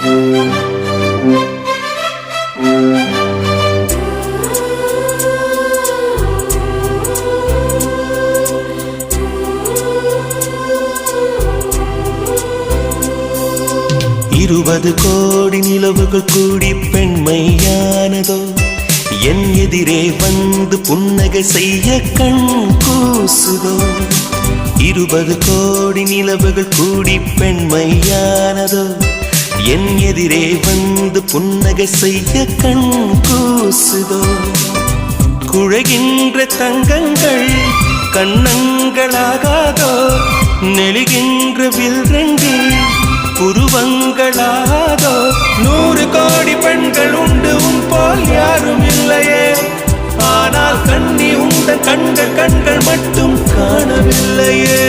இருபது கோடி நிலவுகள் கூடி பெண்மையானதோ என் எதிரே வந்து புன்னகை செய்ய கண் கூசுதோ. 20 கோடி நிலவுகள் கூடி பெண்மையானதோ என் எதிரே வந்து புன்னகை செய்ய கண் கூசுதோ. குழைகின்ற தங்கங்கள் கண்ணங்களாகாதோ, நெளிகின்ற வில்ரங்கில் புருவங்களாதோ. 100 கோடி பெண்கள் உண்டு உன் போல் யாரும் இல்லையே, ஆனால் கண்ணி உண்ட கண்கள் மட்டும் காணவில்லையே.